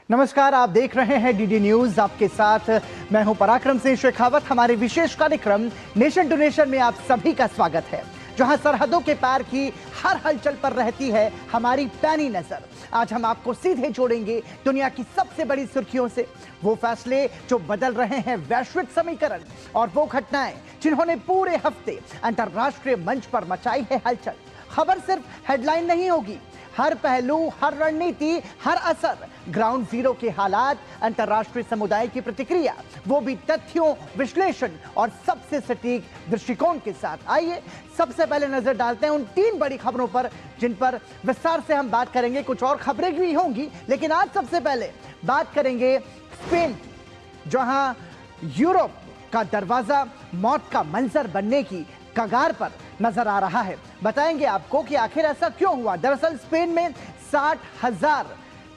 नमस्कार, आप देख रहे हैं डीडी न्यूज। आपके साथ मैं हूं पराक्रम सिंह शेखावत। हमारे विशेष कार्यक्रम नेशन टू नेशन में आप सभी का स्वागत है, जहां सरहदों के पार की हर हलचल पर रहती है हमारी पैनी नजर। आज हम आपको सीधे जोड़ेंगे दुनिया की सबसे बड़ी सुर्खियों से, वो फैसले जो बदल रहे हैं वैश्विक समीकरण, और वो घटनाएं जिन्होंने पूरे हफ्ते अंतर्राष्ट्रीय मंच पर मचाई है हलचल। खबर सिर्फ हेडलाइन नहीं होगी, हर पहलू, हर रणनीति, हर असर, ग्राउंड जीरो के हालात, अंतर्राष्ट्रीय समुदाय की प्रतिक्रिया, वो भी तथ्यों, विश्लेषण और सबसे सटीक दृष्टिकोण के साथ। आइए सबसे पहले नजर डालते हैं उन 3 बड़ी खबरों पर जिन पर विस्तार से हम बात करेंगे। कुछ और खबरें भी होंगी, लेकिन आज सबसे पहले बात करेंगे स्पेन की, जहां यूरोप का दरवाजा मौत का मंजर बनने की कगार पर नजर आ रहा है। बताएंगे आपको कि आखिर ऐसा क्यों हुआ। दरअसल स्पेन में 60,000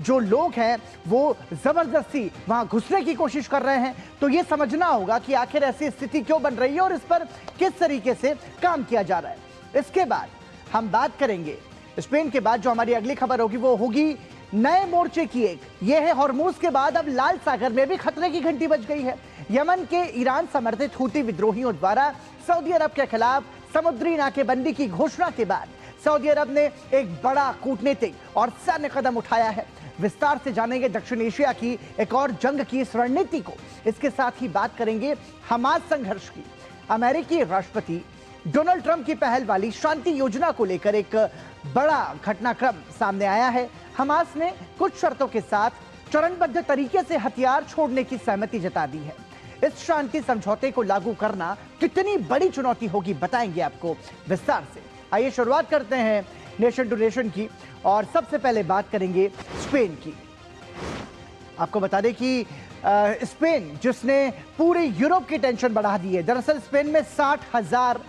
जो लोग हैं वो जबरदस्ती वहां घुसने की कोशिश कर रहे हैं। तो ये समझना होगा कि आखिर ऐसी स्थिति क्यों बन रही है और इस पर किस तरीके से काम किया जा रहा है। इसके बाद हम बात करेंगे स्पेन के बाद जो हमारी अगली खबर होगी वो होगी नए मोर्चे की एक। ये है हॉर्मूज के बाद अब लाल सागर में भी खतरे की घंटी बज गई है। यमन के ईरान समर्थित हूती विद्रोहियों द्वारा सऊदी अरब के खिलाफ समुद्री नाकेबंदी की घोषणा के बाद सऊदी अरब ने एक बड़ा कूटनीतिक और सैन्य कदम उठाया है। विस्तार से जानेंगे दक्षिण एशिया की एक और जंग की इस रणनीति को। इसके साथ ही बात करेंगे हमास संघर्ष की। अमेरिकी राष्ट्रपति डोनाल्ड ट्रंप की पहल वाली शांति योजना को लेकर एक बड़ा घटनाक्रम सामने आया है। हमास ने कुछ शर्तों के साथ चरणबद्ध तरीके से हथियार छोड़ने की सहमति जता दी है। इस शांति समझौते को लागू करना कितनी बड़ी चुनौती होगी, बताएंगे आपको विस्तार से। आइए शुरुआत करते हैं नेशन टू नेशन की, और सबसे पहले बात करेंगे स्पेन की। आपको बता दें कि स्पेन जिसने पूरे यूरोप की टेंशन बढ़ा दी है। दरअसल स्पेन में 60,000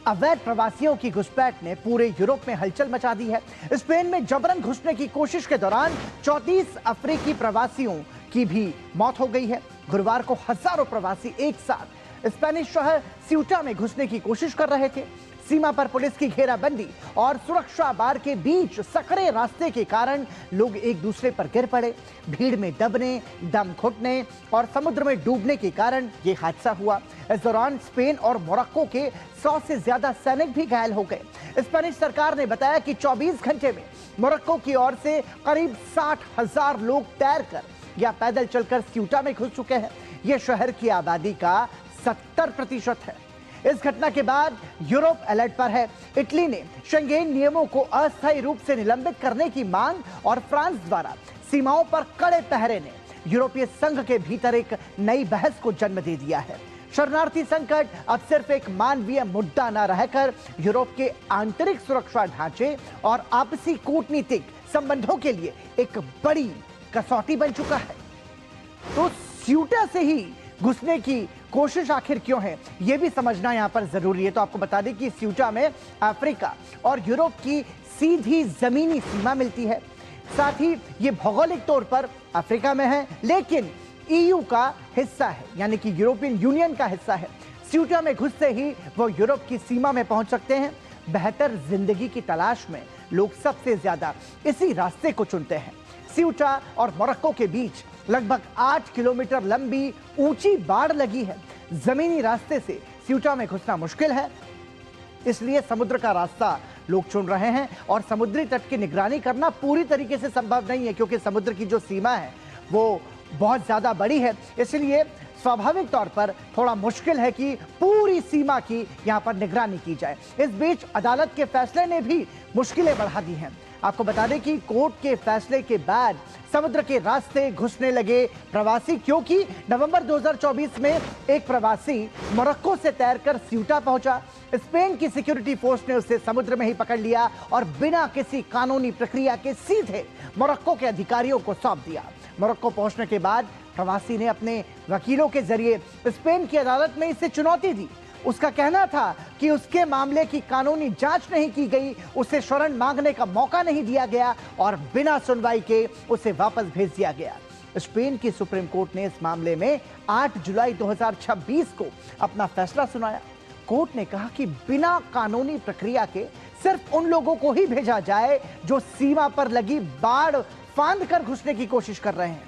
अवैध प्रवासियों की घुसपैठ ने पूरे यूरोप में हलचल मचा दी है। स्पेन में जबरन घुसने की कोशिश के दौरान 34 अफ्रीकी प्रवासियों की भी मौत हो गई है। गुरुवार को हजारों प्रवासी एक साथ स्पेनिश शहर सिउटा में घुसने की कोशिश कर रहे थे। सीमा पर पुलिस की घेराबंदी और सुरक्षा बार के बीच सकरे रास्ते के कारण लोग एक दूसरे पर गिर पड़े। भीड़ में दबने, दम घुटने और समुद्र में डूबने के कारण यह हादसा हुआ। इस दौरान स्पेन और मोरक्को के 100 से ज्यादा सैनिक भी घायल हो गए। स्पेनिश सरकार ने बताया कि 24 घंटे में मोरक्को की ओर से करीब 60,000 लोग तैरकर या पैदल चलकर सिउटा में घुस चुके हैं। यह शहर की आबादी का 70% है। इस घटना के बाद यूरोप अलर्ट पर है। इटली ने शेंगेन नियमों को अस्थायी रूप से निलंबित करने की मांग और फ्रांस द्वारा सीमाओं पर कड़े पहरे ने यूरोपीय संघ के भीतर एक नई बहस को जन्म दे दिया है। शरणार्थी संकट अब सिर्फ एक मानवीय मुद्दा न रहकर यूरोप के आंतरिक सुरक्षा ढांचे और आपसी कूटनीतिक संबंधों के लिए एक बड़ी कसौटी बन चुका है। तो सिउटा से ही घुसने की कोशिश आखिर क्यों है, यह भी समझना यहां पर जरूरी है। तो आपको बता दें कि सिउटा में अफ्रीका और यूरोप की सीधी जमीनी सीमा मिलती है। साथ ही ये भौगोलिक तौर पर अफ्रीका में है, लेकिन ईयू का हिस्सा है, यानी कि यूरोपियन यूनियन का हिस्सा है। सिउटा में घुसते ही वो यूरोप की सीमा में पहुंच सकते हैं। बेहतर जिंदगी की तलाश में लोग सबसे ज्यादा इसी रास्ते को चुनते हैं। सिउटा और मोरक्को के बीच लगभग 8 किलोमीटर लंबी ऊंची बाड़ लगी है। जमीनी रास्ते से सिउटा में घुसना मुश्किल है, इसलिए समुद्र का रास्ता लोग चुन रहे हैं। और समुद्री तट की निगरानी करना पूरी तरीके से संभव नहीं है, क्योंकि समुद्र की जो सीमा है वो बहुत ज्यादा बड़ी है। इसलिए स्वाभाविक तौर पर थोड़ा मुश्किल है कि पूरी सीमा की यहां पर निगरानी की जाए। इस बीच अदालत के फैसले ने भी मुश्किलें बढ़ा दी हैं। आपको बता दें कि कोर्ट के फैसले के बाद समुद्र के रास्ते घुसने लगे प्रवासी, क्योंकि नवंबर 2024 में एक प्रवासी मोरक्को से तैरकर सिउटा पहुंचा। स्पेन की सिक्योरिटी फोर्स ने उसे समुद्र में ही पकड़ लिया और बिना किसी कानूनी प्रक्रिया के सीधे मोरक्को के अधिकारियों को सौंप दिया। मोरक्को पहुंचने के बाद प्रवासी ने अपने वकीलों के जरिए स्पेन की अदालत में इसे चुनौती दी। उसका कहना था कि उसके मामले की कानूनी जांच नहीं की गई, उसे शरण मांगने का मौका नहीं दिया गया और बिना सुनवाई के उसे वापस भेज दिया गया। स्पेन की सुप्रीम कोर्ट ने इस मामले में 8 जुलाई 2026 को अपना फैसला सुनाया। कोर्ट ने कहा कि बिना कानूनी प्रक्रिया के सिर्फ उन लोगों को ही भेजा जाए जो सीमा पर लगी बाड़ फांद कर घुसने की कोशिश कर रहे हैं।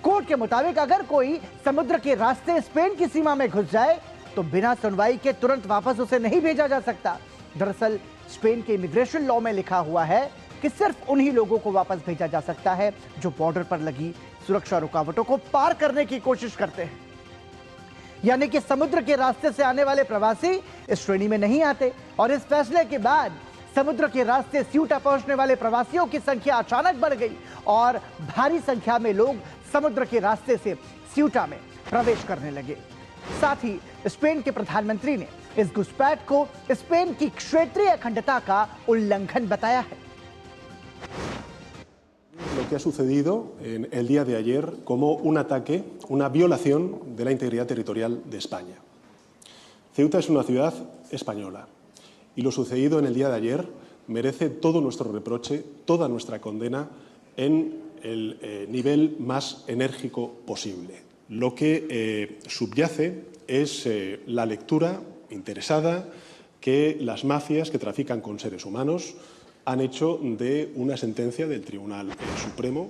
कोर्ट के मुताबिक अगर कोई समुद्र के रास्ते स्पेन की सीमा में घुस जाए तो बिना सुनवाई के तुरंत वापस उसे नहीं भेजा जा सकता। दरअसल स्पेन के इमिग्रेशन लॉ में लिखा हुआ है कि सिर्फ उन्हीं लोगों को वापस भेजा जा सकता है जो बॉर्डर पर लगी सुरक्षा रुकावटों को पार करने की कोशिश करते हैं। यानी कि समुद्र के रास्ते से आने वाले प्रवासी इस श्रेणी में नहीं आते। और इस फैसले के बाद समुद्र के रास्ते स्यूटा पहुंचने वाले प्रवासियों की संख्या अचानक बढ़ गई और भारी संख्या में लोग समुद्र के रास्ते से स्यूटा में प्रवेश करने लगे। साथ ही स्पेन के प्रधानमंत्री ने इस घुसपैठ को स्पेन की क्षेत्रीय अखंडता का उल्लंघन बताया है। Lo que ha sucedido en el día de ayer como un ataque, una violación de la integridad territorial de España. Ceuta es una ciudad española y lo sucedido en el día de ayer merece todo nuestro reproche, toda nuestra condena en el nivel más enérgico posible. Lo que subyace es la lectura interesada que las mafias que trafican con seres humanos han hecho de una sentencia del Tribunal Supremo.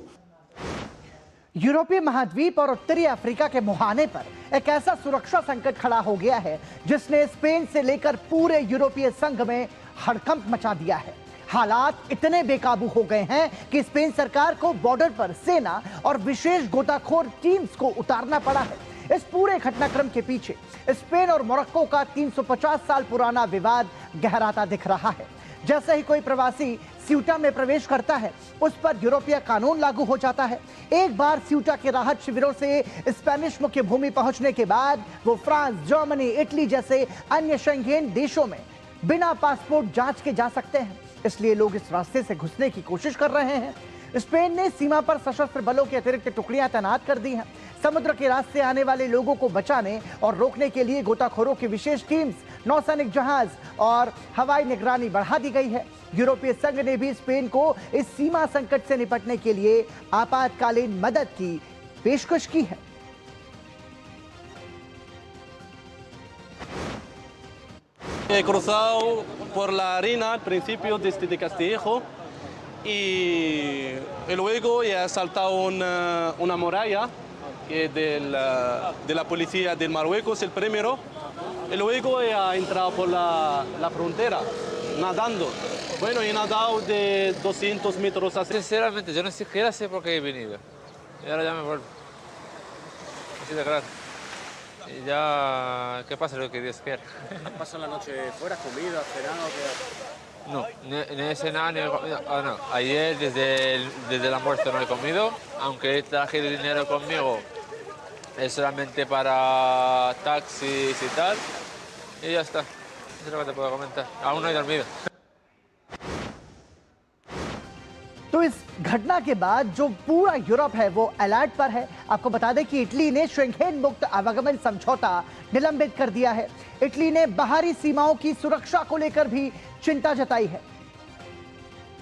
यूरोपीय महाद्वीप और उत्तरी Africa के मुहाने पर एक ऐसा सुरक्षा संकट खड़ा हो गया है जिसने स्पेन से लेकर पूरे यूरोपीय संघ में हड़कंप मचा दिया है। हालात इतने बेकाबू हो गए हैं कि स्पेन सरकार को बॉर्डर पर सेना और विशेष गोताखोर टीम्स को उतारना पड़ा है। इस पूरे घटनाक्रम के पीछे स्पेन और मोरक्को का 350 साल पुराना विवाद गहराता दिख रहा है। जैसे ही कोई प्रवासी स्यूटा में प्रवेश करता है उस पर यूरोपीय कानून लागू हो जाता है। एक बार स्यूटा के राहत शिविरों से स्पेनिश मुख्य भूमि पहुंचने के बाद वो फ्रांस, जर्मनी, इटली जैसे अन्य शेंगेन देशों में बिना पासपोर्ट जांच के जा सकते हैं। इसलिए लोग इस रास्ते से घुसने की कोशिश कर रहे हैं। स्पेन ने सीमा पर सशस्त्र बलों की अतिरिक्त टुकड़ियां तैनात कर दी हैं। समुद्र के रास्ते आने वाले लोगों को बचाने और रोकने के लिए गोताखोरों की विशेष टीम्स, नौसैनिक जहाज और हवाई निगरानी बढ़ा दी गई है। यूरोपीय संघ ने भी स्पेन को इस सीमा संकट से निपटने के लिए आपातकालीन मदद की पेशकश की है। He cruzado por la arena al principio desde Castillejo y luego he saltado una muralla que es de la policía del Marruecos, el primero, y luego he entrado por la frontera, nadando. Bueno, he nadado de 200 metros hacia... Sinceramente, yo ni siquiera sé por qué he venido. Y ahora ya me vuelvo. Así de claro. Y ya, ¿qué pasa? Lo que Dios quiera. ¿Pasas la noche fuera, comida, cenado? No, ni he cenado ni he comido. Ah, no. Ayer desde el almuerzo no he comido, aunque traje el dinero conmigo, es solamente para taxis y tal. Y ya está. Eso es lo que te puedo comentar. Aún no he dormido. तो इस घटना के बाद जो पूरा Europe है वो alert पर है। आपको बता दें कि इटली ने शेंगेन मुक्त आवागमन समझौता निलंबित कर दिया है। इटली ने बाहरी सीमाओं की सुरक्षा को लेकर भी चिंता जताई है।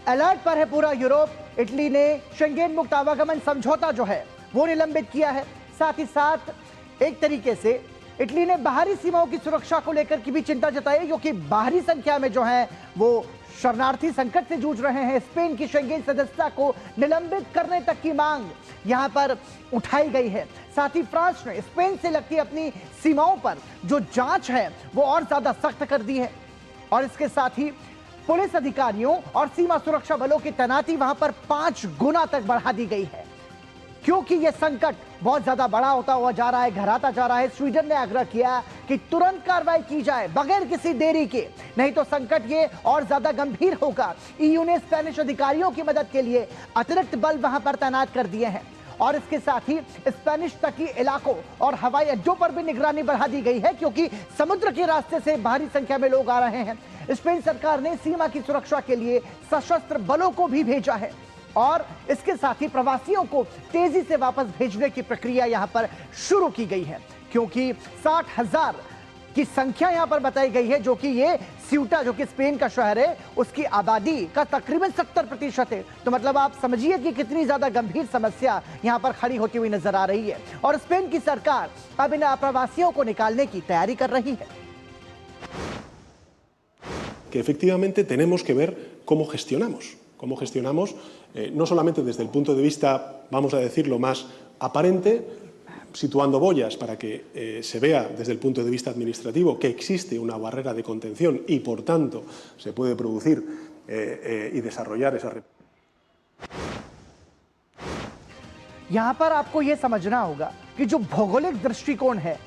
अलर्ट पर है पूरा यूरोप। इटली ने शेंगेन मुक्त आवागमन समझौता जो है वो निलंबित किया है। साथ ही साथ एक तरीके से इटली ने बाहरी सीमाओं की सुरक्षा को लेकर की भी चिंता जताई है, क्योंकि बाहरी संख्या में जो है वो शरणार्थी संकट से जूझ रहे हैं। स्पेन की शेंगेन सदस्यता को निलंबित करने तक की मांग यहां पर उठाई गई है। साथ ही फ्रांस ने स्पेन से लगती अपनी सीमाओं पर जो जांच है वो और ज्यादा सख्त कर दी है और इसके साथ ही पुलिस अधिकारियों और सीमा सुरक्षा बलों की तैनाती वहां पर 5 गुना तक बढ़ा दी गई है, क्योंकि यह संकट बहुत ज्यादा बड़ा होता हुआ जा रहा है, गहराता जा रहा है। स्वीडन ने आग्रह किया कि तुरंत कार्रवाई की जाए बगैर किसी देरी के, नहीं तो संकट ये और ज्यादा गंभीर होगा। ईयू ने स्पेनिश अधिकारियों की मदद के लिए अतिरिक्त बल वहां पर तैनात कर दिए हैं और इसके साथ ही स्पेनिश तटीय इलाकों और हवाई अड्डों पर भी निगरानी बढ़ा दी गई है, क्योंकि समुद्र के रास्ते से भारी संख्या में लोग आ रहे हैं। स्पेन सरकार ने सीमा की सुरक्षा के लिए सशस्त्र बलों को भी भेजा है और इसके साथ ही प्रवासियों को तेजी से वापस भेजने की प्रक्रिया यहां पर शुरू की गई है, क्योंकि 60,000 की संख्या यहां पर बताई गई है, जो कि ये स्यूटा जो कि स्पेन का शहर है उसकी आबादी का तकरीबन 70% है। तो मतलब आप समझिए कि कितनी ज्यादा गंभीर समस्या यहां पर खड़ी होती हुई नजर आ रही है और स्पेन की सरकार अब इन प्रवासियों को निकालने की तैयारी कर रही है। Que efectivamente tenemos que ver cómo gestionamos no solamente desde el punto de vista, vamos a decirlo, más aparente, situando boyas para que se vea desde el punto de vista administrativo que existe una barrera de contención y, por tanto, se puede producir y desarrollar esa... यहाँ पर आपको यह समझना होगा कि जो भौगोलिक दृष्टिकोण है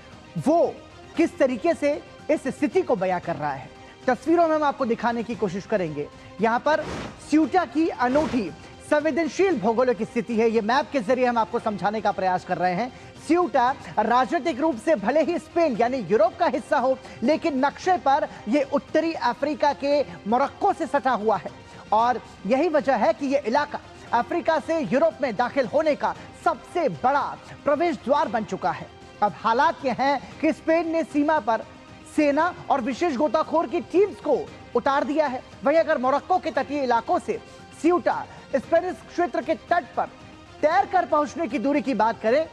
वो किस तरीके से इस स्थिति को बयां कर रहा है। तस्वीरों में हम आपको दिखाने की कोशिश करेंगे। यहाँ पर स्यूटा की अनूठी संवेदनशील भौगोलिक स्थिति है। ये मैप के जरिए हम आपको समझाने का प्रयास कर रहे हैं। स्यूटा राजनीतिक रूप से भले ही स्पेन यानी यूरोप का हिस्सा हो, लेकिन नक्शे पर यह उत्तरी अफ्रीका के मोरक्को से सटा हुआ है और यही वजह है कि यह इलाका अफ्रीका से यूरोप में दाखिल होने का सबसे बड़ा प्रवेश द्वार बन चुका है। अब हालात ये हैं कि स्पेन ने सीमा पर सेना और विशेष गोताखोर की टीम्स को उतार दिया है। वहीं अगर मोरक्को के तटीय इलाकों से स्यूटा स्पेनिश क्षेत्र के तट पर तैरकर पहुंचने की दूरी की बात करें,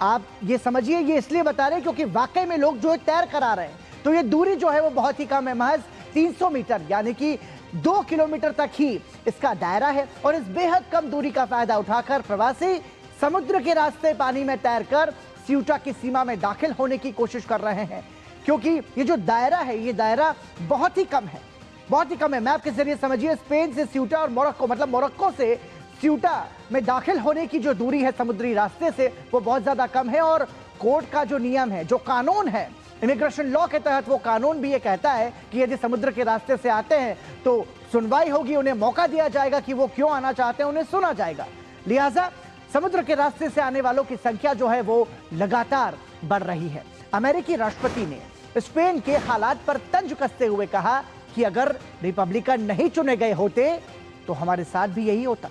आप ये समझिए, ये इसलिए बता रहे हैं क्योंकि वाकई में लोग जो है तैर कर आ रहे हैं, तो ये दूरी जो है वो बहुत ही कम है, महज 300 मीटर यानी कि 2 किलोमीटर तक ही इसका दायरा है। और इस बेहद कम दूरी का फायदा उठाकर प्रवासी समुद्र के रास्ते पानी में तैरकर स्यूटा की सीमा में दाखिल होने की कोशिश कर रहे हैं, क्योंकि ये जो दायरा है ये दायरा बहुत ही कम है, बहुत ही कम है। मैप के जरिए समझिए, स्पेन से स्यूटा और मोरक्को, मतलब मोरक्को से स्यूटा में दाखिल होने की जो दूरी है समुद्री रास्ते से वो बहुत ज्यादा कम है। और कोर्ट का जो नियम है, जो कानून है, इमिग्रेशन लॉ के तहत वो कानून भी ये कहता है कि यदि समुद्र के रास्ते से आते हैं तो सुनवाई होगी, उन्हें मौका दिया जाएगा कि वो क्यों आना चाहते हैं, उन्हें सुना जाएगा। लिहाजा समुद्र के रास्ते से आने वालों की संख्या जो है वो लगातार बढ़ रही है। अमेरिकी राष्ट्रपति ने स्पेन के हालात पर तंज कसते हुए कहा कि अगर रिपब्लिकन नहीं चुने गए होते तो हमारे साथ भी यही होता।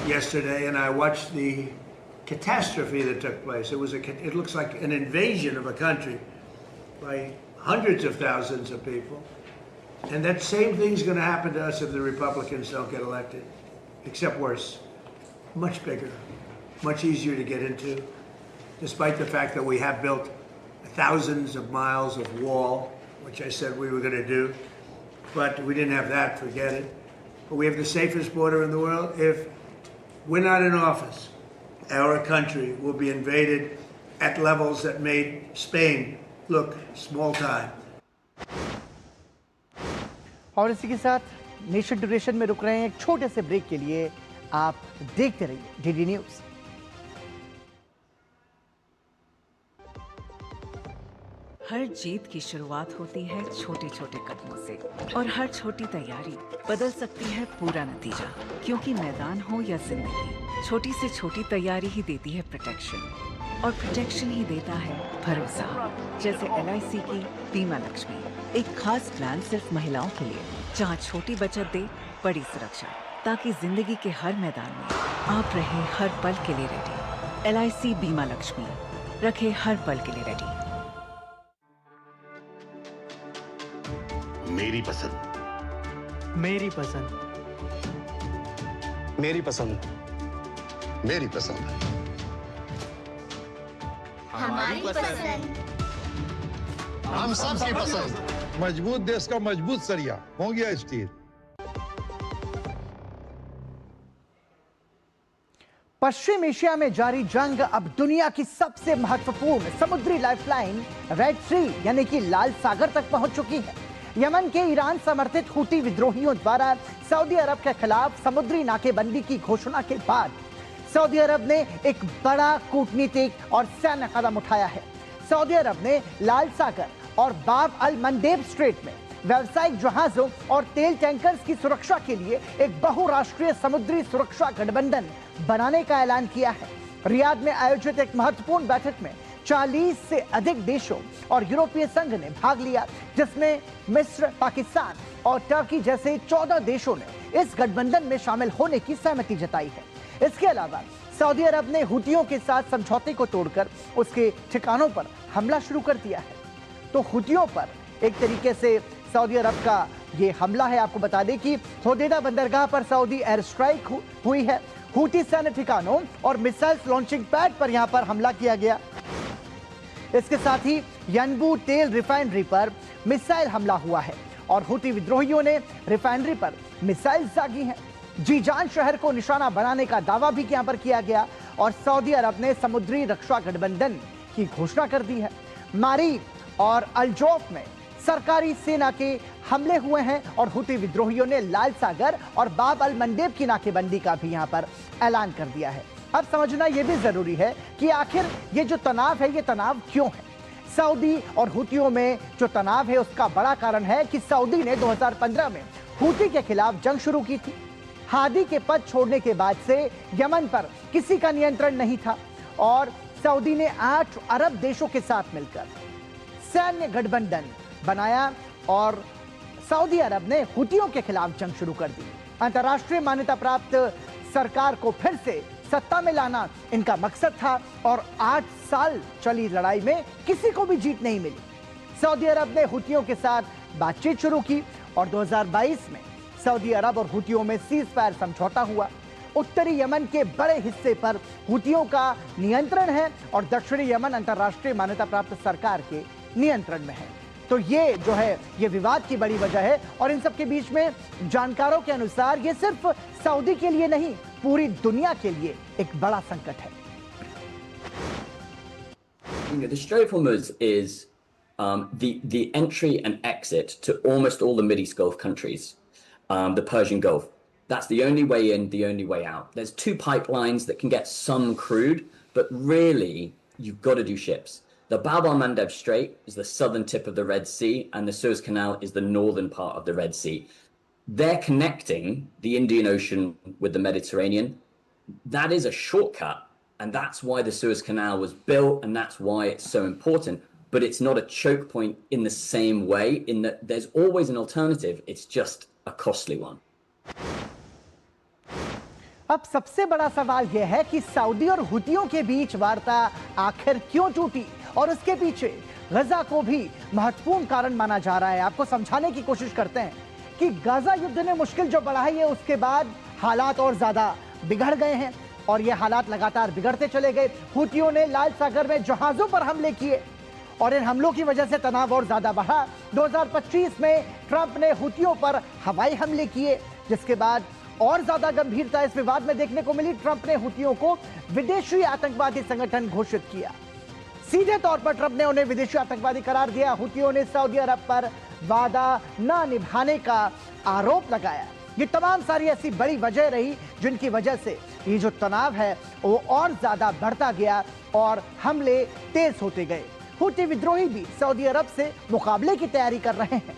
Yesterday, and I watched the catastrophe that took place. It looks like an invasion of a country by hundreds of thousands of people. And that same thing's going to happen to us if the Republicans don't get elected, except worse. Much bigger, much easier to get into, despite the fact that we have built thousands of miles of wall, which I said we were going to do. But we didn't have that, forget it. But we have the safest border in the world. If we're not in office, our country will be invaded at levels that made Spain look small time. और इसी के साथ nation duration में रुक रहे हैं एक छोटे से ब्रेक के लिए। आप देखते रहिए डीडी न्यूज। हर जीत की शुरुआत होती है छोटे छोटे कदमों से और हर छोटी तैयारी बदल सकती है पूरा नतीजा। क्योंकि मैदान हो या जिंदगी, छोटी से छोटी तैयारी ही देती है प्रोटेक्शन, और प्रोटेक्शन ही देता है भरोसा। जैसे LIC की बीमा लक्ष्मी, एक खास प्लान सिर्फ महिलाओं के लिए, जहां छोटी बचत दे बड़ी सुरक्षा, ताकि जिंदगी के हर मैदान में आप रहे हर पल के लिए रेडी। LIC बीमा लक्ष्मी, रखे हर पल के लिए रेडी। मेरी पसंद, मेरी पसंद, मेरी पसंद, मेरी पसंद, हमारी पसंद, हम सबकी पसंद। मजबूत देश का मजबूत सरिया हो गया स्टील। पश्चिम एशिया में जारी जंग अब दुनिया की सबसे महत्वपूर्ण समुद्री लाइफलाइन रेड सी यानी कि लाल सागर तक पहुंच चुकी है। यमन के ईरान समर्थित हूती विद्रोहियों द्वारा सऊदी अरब के खिलाफ समुद्री नाकेबंदी की घोषणा के बाद सऊदी अरब ने एक बड़ा कूटनीतिक और सैन्य कदम उठाया है। सऊदी अरब ने लाल सागर और बाब अल मंदेब स्ट्रेट में व्यावसायिक जहाजों और तेल टैंकर्स की सुरक्षा के लिए एक बहुराष्ट्रीय समुद्री सुरक्षा गठबंधन बनाने का ऐलान किया है। रियाद में आयोजित एक महत्वपूर्ण बैठक में 40 से अधिक देशों और यूरोपीय संघ ने भाग लिया, जिसमें मिस्र, पाकिस्तान और टर्की जैसे 14 देशों ने इस गठबंधन में शामिल होने की सहमति जताई है। इसके अलावा सऊदी अरब ने हुतियों के साथ समझौते को तोड़कर उसके ठिकानों पर हमला शुरू कर दिया है। तो हुतियों पर एक तरीके से सऊदी अरब का ये हमला है। आपको बता दें कि होदेदा बंदरगाह पर सऊदी एयर स्ट्राइक हुई है। हुती सैन्य ठिकानों और मिसाइल्स लॉन्चिंग पैड पर यहां पर हमला किया गया। इसके साथ ही यनबू तेल रिफाइनरी पर मिसाइल हमला हुआ है और हुती विद्रोहियों ने रिफाइनरी पर मिसाइल दागी हैं। जीजान शहर को निशाना बनाने का दावा भी यहां पर किया गया और सऊदी अरब ने समुद्री रक्षा गठबंधन की घोषणा कर दी है। मारीब और अल-जौफ में सरकारी सेना के हमले हुए हैं और हुती विद्रोहियों ने लाल सागर और बाब अल मंडेब की नाकेबंदी का भी यहां पर ऐलान कर दिया है। अब समझना यह भी जरूरी है कि आखिर ये जो तनाव है ये तनाव क्यों है। सऊदी और हुतियों में जो तनाव है उसका बड़ा कारण है कि सऊदी ने 2015 में हुती के खिलाफ जंग शुरू की थी। हादी के पद छोड़ने के बाद से यमन पर किसी का नियंत्रण नहीं था और सऊदी ने 8 अरब देशों के साथ मिलकर सैन्य गठबंधन बनाया और सऊदी अरब ने हुतियों के खिलाफ जंग शुरू कर दी। अंतर्राष्ट्रीय मान्यता प्राप्त सरकार को फिर से सत्ता में लाना इनका मकसद था और 8 साल चली लड़ाई में किसी को भी जीत नहीं मिली। सऊदी अरब ने हुतियों के साथ बातचीत शुरू की और 2022 में सऊदी अरब और हुतियों में सीज फायर समझौता हुआ। उत्तरी यमन के बड़े हिस्से पर हुतियों का नियंत्रण है और दक्षिणी यमन अंतर्राष्ट्रीय मान्यता प्राप्त सरकार के नियंत्रण में है। तो ये जो है ये विवाद की बड़ी वजह है और इन सब के बीच में जानकारों के अनुसार ये सिर्फ सऊदी के लिए नहीं पूरी दुनिया के लिए एक बड़ा संकट है। The Strait of Hormuz is the entry and exit to almost all the Mideast Gulf countries, the Persian Gulf. That's the only way in, the only way out. There's 2 pipelines that can get some crude, but really you've got to do ships. The Bab al-Mandeb Strait is the southern tip of the Red Sea, and the Suez Canal is the northern part of the Red Sea. They're connecting the Indian Ocean with the Mediterranean. That is a shortcut, and that's why the Suez Canal was built, and that's why it's so important. But it's not a choke point in the same way, in that there's always an alternative. It's just a costly one. अब सबसे बड़ा सवाल यह है कि Saudi और हुतियों के बीच वार्ता आखिर क्यों टूटी और उसके पीछे गजा को भी महत्वपूर्ण कारण माना जा रहा है। आपको समझाने की कोशिश करते हैं कि गाजा युद्ध ने मुश्किल जो बढ़ाई है उसके बाद हालात और ज्यादा बिगड़ गए हैं और ये हालात लगातार बिगड़ते चले गए। हुतियों ने लाल सागर में जहाजों पर हमले किए और इन हमलों की वजह से तनाव और ज्यादा बढ़ा। 2025 में ट्रंप ने हुतियों पर हवाई हमले किए जिसके बाद और ज्यादा गंभीरता इस विवाद में देखने को मिली। ट्रंप ने हुतियों को विदेशी आतंकवादी संगठन घोषित किया। सीधे तौर पर ट्रंप ने उन्हें विदेशी आतंकवादी करार दिया। हुतियों ने सऊदी अरब पर वादा न निभाने का आरोप लगाया। ये तमाम सारी ऐसी बड़ी वजह रही जिनकी वजह से ये जो तनाव है वो और ज्यादा बढ़ता गया और हमले तेज होते गए। हुती विद्रोही भी सऊदी अरब से मुकाबले की तैयारी कर रहे हैं।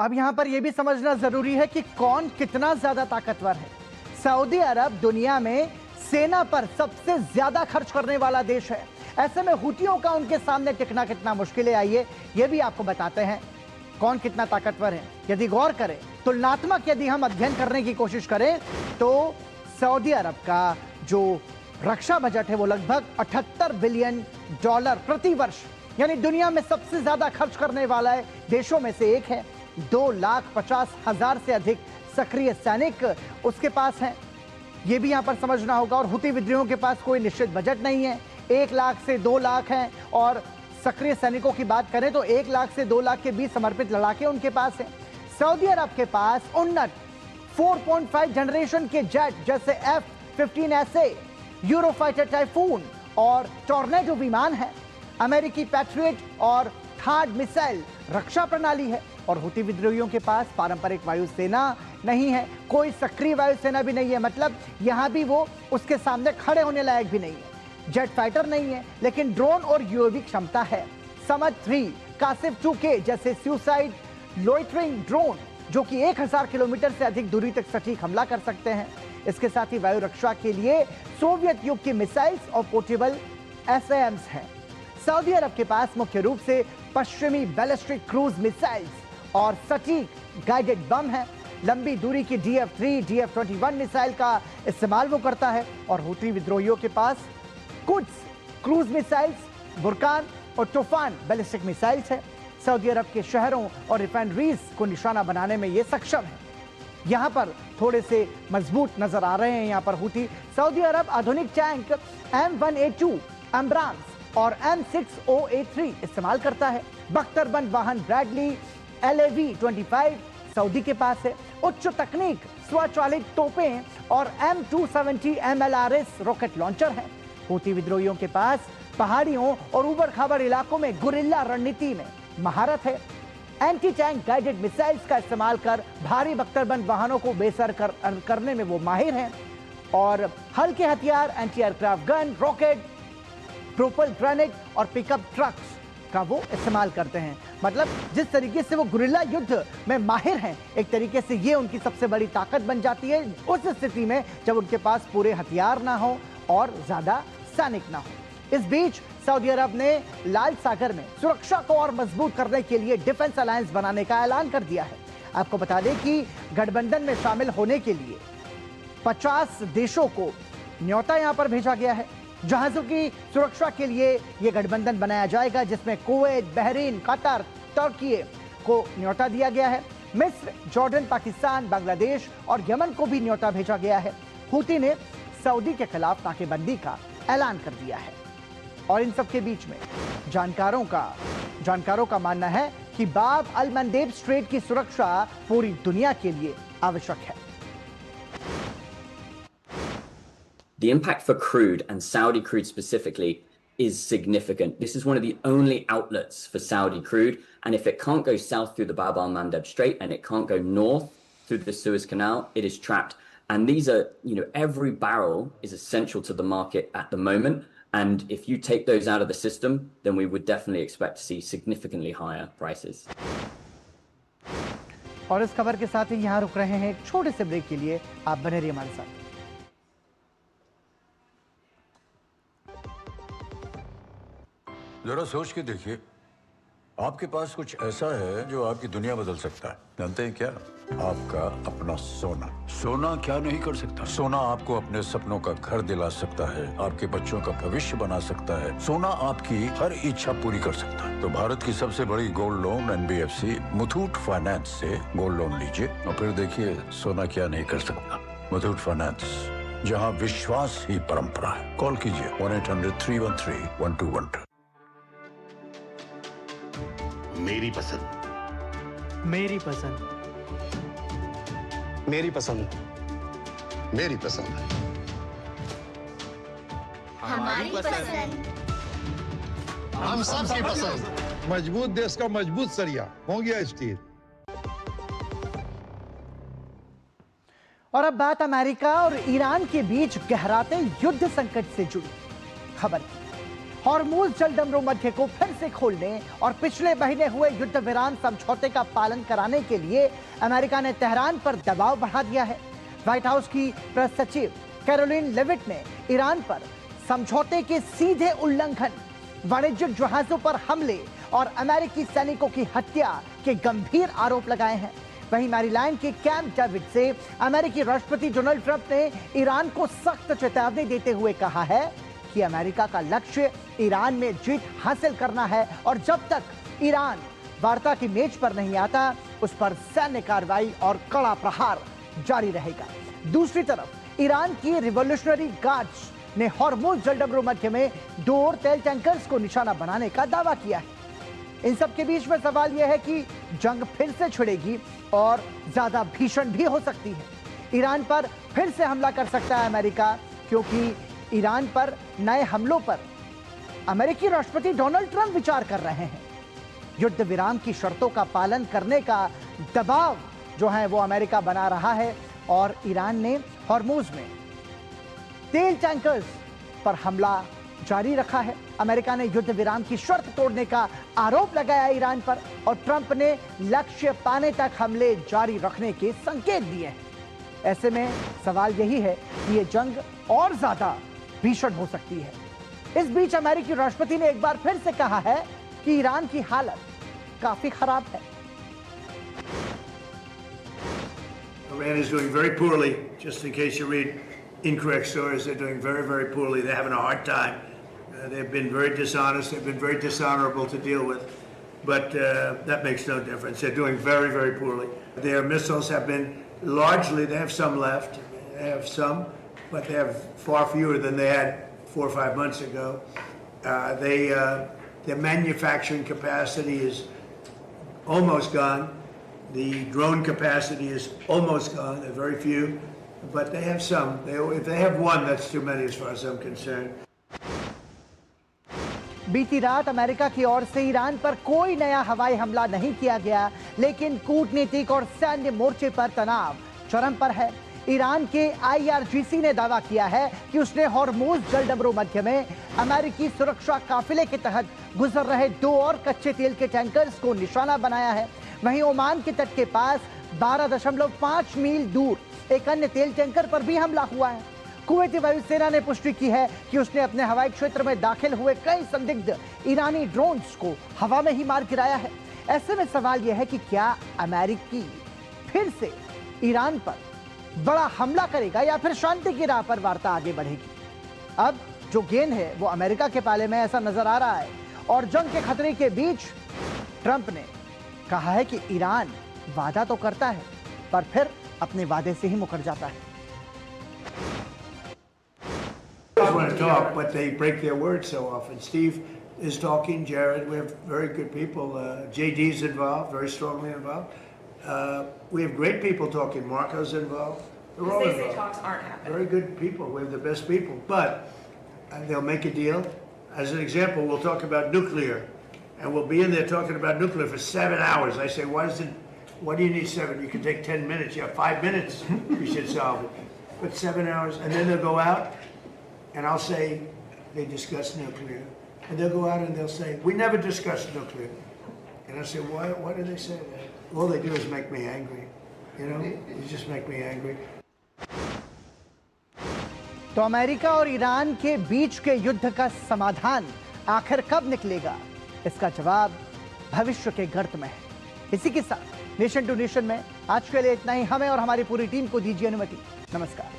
अब यहां पर यह भी समझना जरूरी है कि कौन कितना ज्यादा ताकतवर है। सऊदी अरब दुनिया में सेना पर सबसे ज्यादा खर्च करने वाला देश है। ऐसे में हुतियों का उनके सामने टिकना कितना मुश्किल है, आइए यह भी आपको बताते हैं कौन कितना ताकतवर है। यदि गौर करें, तुलनात्मक यदि हम अध्ययन करने की कोशिश करें तो सऊदी अरब का जो रक्षा बजट है वो लगभग $78 बिलियन प्रति वर्ष, यानी दुनिया में सबसे ज्यादा खर्च करने वाला है देशों में से एक है। 2,50,000 से अधिक सक्रिय सैनिक उसके पास हैं, ये भी यहां पर समझना होगा। और हुती विद्रोहियों के पास कोई निश्चित बजट नहीं है, 1 लाख से 2 लाख हैं और सक्रिय सैनिकों की बात करें तो 1 लाख से 2 लाख के बीच समर्पित लड़ाके उनके पास हैं। सऊदी अरब के पास उन्नत 4.5 जनरेशन के जेट जैसे F-15SA, यूरोफाइटर टाइफून और टॉर्नेडो विमान है। अमेरिकी पैट्रियट और थार्ड मिसाइल रक्षा प्रणाली है और हुती विद्रोहियों के पास पारंपरिक वायुसेना नहीं है, कोई सक्रिय वायुसेना भी नहीं है, मतलब यहां भी वो उसके सामने खड़े होने लायक भी नहीं है। जेट फाइटर नहीं है लेकिन ड्रोन और यूएवी क्षमता है। समद 3, कासिफ 2K जैसे सुसाइड लोइटरिंग ड्रोन जो कि 1000 किलोमीटर से अधिक दूरी तक सटीक हमला कर सकते हैं। इसके साथ ही वायु रक्षा के लिए सोवियत युग की मिसाइल्स और पोर्टेबल SAMs हैं। सऊदी अरब के पास मुख्य रूप से पश्चिमी बैलिस्टिक क्रूज मिसाइल्स और सटीक गाइडेड बम है। लंबी दूरी की DF-3, DF-21 मिसाइल का इस्तेमाल वो करता है और हूती विद्रोहियों के पास कुछ क्रूज मिसाइल्स, बुरकान और तूफान बैलिस्टिक मिसाइल्स है। सऊदी अरब के शहरों और रिफाइनरीज को निशाना बनाने में ये सक्षम है। यहाँ पर थोड़े से मजबूत नजर आ रहे हैं यहाँ पर हूती। सऊदी अरब आधुनिक टैंक M1A2 एम्ब्राम्स और M60A3 इस्तेमाल करता है। बख्तरबंद वाहन ब्रैडली LAV-25 सऊदी के पास है। उच्च तकनीक स्वचालित तोपें और M270 MLRS रॉकेट लॉन्चर है। हूती विद्रोहियों के पास पहाड़ियों और उबड़ खाबड़ इलाकों में गुरिल्ला रणनीति में महारत है। एंटी टैंक गाइडेड मिसाइल्स का इस्तेमाल कर भारी बख्तरबंद वाहनों को बेसर करने में वो माहिर हैं और हल्के हथियार, anti aircraft gun, rocket, propelled grenade और पिकअप ट्रक्स का वो इस्तेमाल करते हैं। मतलब जिस तरीके से वो गुरिल्ला युद्ध में माहिर हैं, एक तरीके से ये उनकी सबसे बड़ी ताकत बन जाती है उस स्थिति में जब उनके पास पूरे हथियार ना हो और ज्यादा सैनिक ना हो। इस बीच सऊदी अरब ने लाल सागर में सुरक्षा को और मजबूत करने के लिए डिफेंस अलायंस बनाने का ऐलान कर दिया है। आपको बता दें कि गठबंधन में शामिल होने के लिए 50 देशों को न्योता यहां पर भेजा गया है। जहाजों की सुरक्षा के लिए यह गठबंधन बनाया जाएगा, जिसमें कुवैत, बहरीन, कतर, तुर्की को न्योता दिया गया है। मिस्र, जॉर्डन, पाकिस्तान, बांग्लादेश और यमन को भी न्योता भेजा गया है। हूती ने सऊदी के खिलाफ नाकेबंदी का ऐलान कर दिया है और इन सब के बीच में जानकारों का मानना है कि बाब अल मंदेब स्ट्रेट की सुरक्षा पूरी दुनिया के लिए आवश्यक है। The impact for crude and Saudi crude specifically is significant. This is one of the only outlets for Saudi crude, and if it can't go south through the Bab al-Mandeb Strait and it can't go north through the Suez Canal, it is trapped. And these are, every barrel is essential to the market at the moment. And if you take those out of the system, then we would definitely expect to see significantly higher prices. और इस खबर के साथ ही यहाँ रुक रहे हैं एक छोटे से ब्रेक के लिए। आप बने रहिए हमारे साथ। जरा सोच के देखिए, आपके पास कुछ ऐसा है जो आपकी दुनिया बदल सकता है। जानते हैं क्या? आपका अपना सोना। सोना क्या नहीं कर सकता? सोना आपको अपने सपनों का घर दिला सकता है, आपके बच्चों का भविष्य बना सकता है। सोना आपकी हर इच्छा पूरी कर सकता है। तो भारत की सबसे बड़ी gold loan NBFC Muthoot finance से गोल्ड लोन लीजिए और फिर देखिए सोना क्या नहीं कर सकता। मुथूट फाइनेंस, जहां विश्वास ही परंपरा है। कॉल कीजिए 1-800-313-1212। मेरी पसंद, मेरी पसंद, मेरी पसंद, मेरी पसंद, हमारी पसंद, हम सबकी पसंद। मजबूत देश का मजबूत सरिया हो गया स्टील। और अब बात अमेरिका और ईरान के बीच गहराते युद्ध संकट से जुड़ी खबर की। हॉर्मुज जलदमरू मध्य को फिर से खोलने और पिछले महीने हुए युद्ध विराम समझौते का पालन कराने के लिए अमेरिका ने तेहरान पर दबाव बढ़ा दिया है। व्हाइट हाउस की प्रेस सचिव कैरोलिन लेविट ने ईरान पर समझौते के सीधे उल्लंघन, वाणिज्यिक जहाजों पर हमले और अमेरिकी सैनिकों की हत्या के गंभीर आरोप लगाए हैं। वहीं मैरीलैंड के कैंप डेविड से अमेरिकी राष्ट्रपति डोनाल्ड ट्रंप ने ईरान को सख्त चेतावनी देते हुए कहा है कि अमेरिका का लक्ष्य ईरान में जीत हासिल करना है और जब तक ईरान वार्ता की मेज पर नहीं आता उस पर सैन्य कार्रवाई और कड़ा प्रहार जारी रहेगा। दूसरी तरफ ईरान की रिवॉल्यूशनरी गार्ड्स ने हॉर्मुज जलदमरू मध्य में 2 और तेल टैंकर्स को निशाना बनाने का दावा किया है। इन सब के बीच में सवाल यह है कि जंग फिर से छिड़ेगी और ज्यादा भीषण भी हो सकती है। ईरान पर फिर से हमला कर सकता है अमेरिका, क्योंकि ईरान पर नए हमलों पर अमेरिकी राष्ट्रपति डोनाल्ड ट्रंप विचार कर रहे हैं। युद्ध विराम की शर्तों का पालन करने का दबाव जो है वो अमेरिका बना रहा है और ईरान ने हॉर्मुज में तेल टैंकर्स पर हमला जारी रखा है। अमेरिका ने युद्ध विराम की शर्त तोड़ने का आरोप लगाया ईरान पर और ट्रंप ने लक्ष्य पाने तक हमले जारी रखने के संकेत दिए हैं। ऐसे में सवाल यही है कि ये जंग और ज्यादा भीषण हो सकती है। इस बीच अमेरिकी राष्ट्रपति ने एक बार फिर से कहा है कि ईरान की हालत काफी खराब है। Iran is doing very poorly. Just in case you read incorrect stories, they're doing very, very poorly. They're having a hard time. They've been very dishonest. They've been very dishonorable to deal with. But that makes no difference. They're doing very, very poorly. Their missiles have been largely, they have some left. They have some, but they have far fewer than they had 4 or 5 months ago. Their manufacturing capacity is almost gone. The drone capacity is almost gone. There are very few, but they have some. If they have one, that's too many as far as I'm concerned. बीती रात America की ओर से Iran पर कोई नया हवाई हमला नहीं किया गया, लेकिन कूटनीतिक और सैन्य मोर्चे पर तनाव चरम पर है। ईरान के IRGC ने दावा किया है कि उसने हॉर्मुज जलडमरू मध्य में अमेरिकी सुरक्षा काफिले के तहत गुजर रहे 2 और कच्चे तेल के टैंकर्स को निशाना बनाया है। वहीं ओमान के तट के पास 12.5 मील दूर एक अन्य तेल टैंकर पर भी हमला हुआ है। कुवैती वायुसेना ने पुष्टि की है कि उसने अपने हवाई क्षेत्र में दाखिल हुए कई संदिग्ध ईरानी ड्रोन्स को हवा में ही मार गिराया है। ऐसे में सवाल यह है कि क्या अमेरिकी फिर से ईरान पर बड़ा हमला करेगा या फिर शांति की राह पर वार्ता आगे बढ़ेगी। अब जो गेंद है वो अमेरिका के पाले में ऐसा नजर आ रहा है और जंग के खतरे के बीच ट्रंप ने कहा है कि ईरान वादा तो करता है पर फिर अपने वादे से ही मुकर जाता है। I want to talk, but they break their word so often. Steve is talking, Jared, we have very good people. JD's involved, very strongly involved. We have great people talking. Marco's involved. They're all involved. Talks aren't happening. Very good people. We have the best people. But they'll make a deal. As an example, we'll talk about nuclear. And we'll be in there talking about nuclear for 7 hours. I say, why do you need 7? You can take 10 minutes. You have 5 minutes. You should solve it. But 7 hours. And then they'll go out. And I'll say, they discuss nuclear. And they'll go out and they'll say, we never discussed nuclear. And I say, why do they say that? All they do is make me angry. You know, they just make me angry. तो America और Iran के बीच के युद्ध का समाधान आखिर कब निकलेगा, इसका जवाब भविष्य के गर्त में है। इसी के साथ नेशन टू नेशन में आज के लिए इतना ही। हमें और हमारी पूरी टीम को दीजिए अनुमति। नमस्कार।